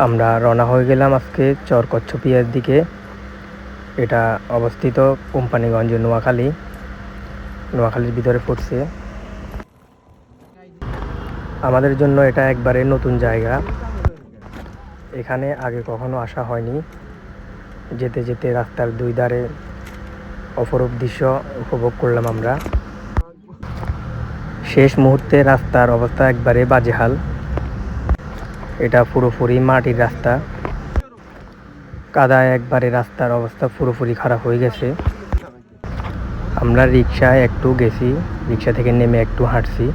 আমরা রওনা হয়ে গেলাম আজকে চর কচ্ছপিয়ার দিকে। এটা অবস্থিত কোম্পানিগঞ্জ, নোয়াখালীর ভিতরে পড়ছে। আমাদের জন্য এটা একবারে নতুন জায়গা, এখানে আগে কখনো আসা হয়নি। যেতে যেতে রাস্তার দুই ধারে অপরূপ দৃশ্য উপভোগ করলাম আমরা। শেষ মুহূর্তে রাস্তার অবস্থা একবারে বাজেহাল। এটা পুরোপুরি মাটির রাস্তা, কাদায় একবারে রাস্তার অবস্থা পুরোপুরি খারাপ হয়ে গেছে। আমরা রিক্সায় একটু গেছি, রিক্সা থেকে নেমে একটু হাঁটছি।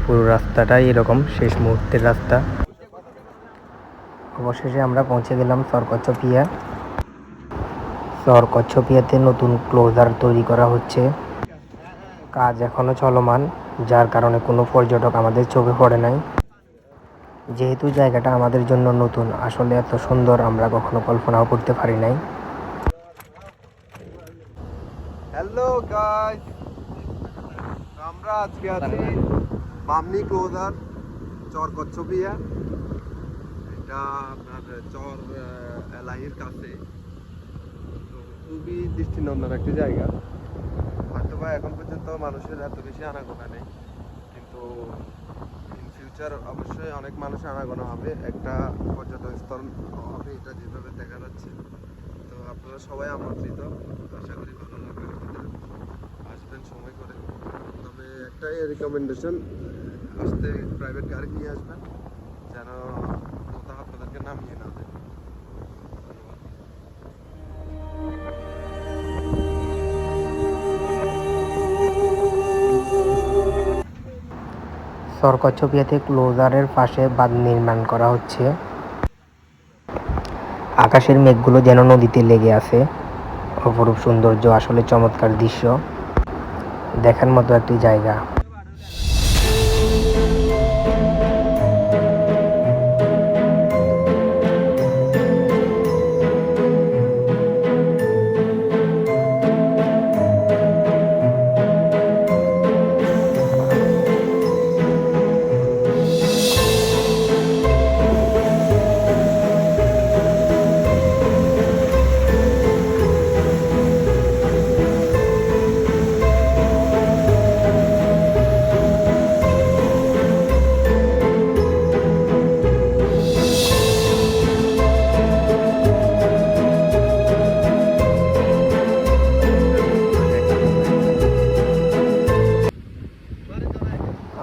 পুরো রাস্তাটাই এরকম শেষ মুহূর্তের রাস্তা। অবশেষে আমরা পৌঁছে গেলাম চর কচ্ছপিয়াতে নতুন ক্লোজার তৈরি করা হচ্ছে, কাজ এখনো চলমান, যার কারণে কোনো পর্যটক আমাদের চোখে পড়ে নাই। যেহেতু জায়গাটা আমাদের জন্য নতুন, আসলে এত সুন্দর আমরা কখনো কল্পনাও করতে পারি নাই। হ্যালো গাইস, আমরা আজকে আছি বামনি ক্লোজার চর কচ্ছপিয়া। এটা আপনার চর এলাহির কাছে, তো খুবই দৃষ্টিনন্দন একটি জায়গা। হয়তো বা এখন পর্যন্ত মানুষের এত বেশি আনাগোনা নেই, কিন্তু ইন ফিউচার অবশ্যই অনেক মানুষের আনাগোনা হবে, একটা পর্যটন স্থল হবে এটা যেভাবে দেখা যাচ্ছে। তো আপনারা সবাই আমন্ত্রিত, আশা করি ভালো লাগবে আপনাদের, আসবেন সময় করে। তবে একটাই রিকমেন্ডেশন, আসতে প্রাইভেট গাড়ি নিয়ে আসবেন, যেন কোথাও আপনাদেরকে নামিয়ে না দেয়। চর কচ্ছপিয়াতে ক্লোজারের পাশে বাঁধ নির্মাণ করা হচ্ছে। আকাশের মেঘগুলো যেন নদীতে লেগে আছে। অপরূপ সৌন্দর্য, আসলে চমৎকার দৃশ্য, দেখার মতো একটি জায়গা।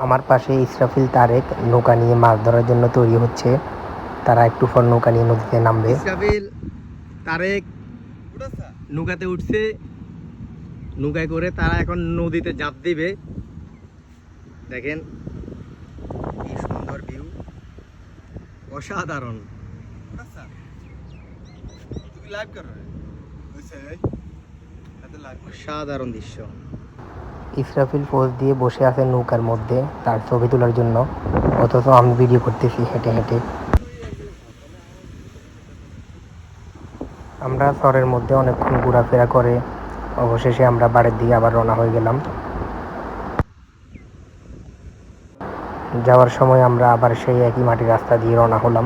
আমার পাশে ইসরাফিল তারেক নৌকা নিয়ে মাছ ধরার জন্য তৈরি হচ্ছে। তারা একটু পর নৌকা নিয়ে নদীতে নামবে। ইসরাফিল তারেক নৌকাতে উঠছে, নৌকায় করে তারা এখন নদীতে ঝাঁপ দিবে। দেখেন কি সুন্দর ভিউ, অসাধারণ। অসাধারণ দৃশ্য। ইসরাফিল পোজ দিয়ে বসে আছে নৌকার মধ্যে তার ছবি তোলার জন্য, অথচ আমি ভিডিও করতেছি হেঁটে হেঁটে। আমরা চরের মধ্যে অনেকক্ষণ ঘোরাফেরা করে অবশেষে আমরা বাড়ির দিকে আবার রওনা হয়ে গেলাম। যাওয়ার সময় আমরা আবার সেই একই মাটির রাস্তা দিয়ে রওনা হলাম।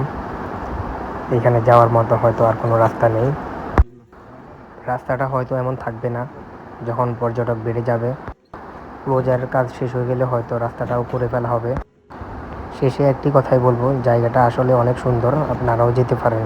এখানে যাওয়ার মতো হয়তো আর কোনো রাস্তা নেই। রাস্তাটা হয়তো এমন থাকবে না, যখন পর্যটক বেড়ে যাবে, ক্লোজারের কাজ শেষ হয়ে গেলে হয়তো রাস্তাটাও করে ফেলা হবে। শেষে একটি কথাই বলবো, জায়গাটা আসলে অনেক সুন্দর, আপনারাও যেতে পারেন।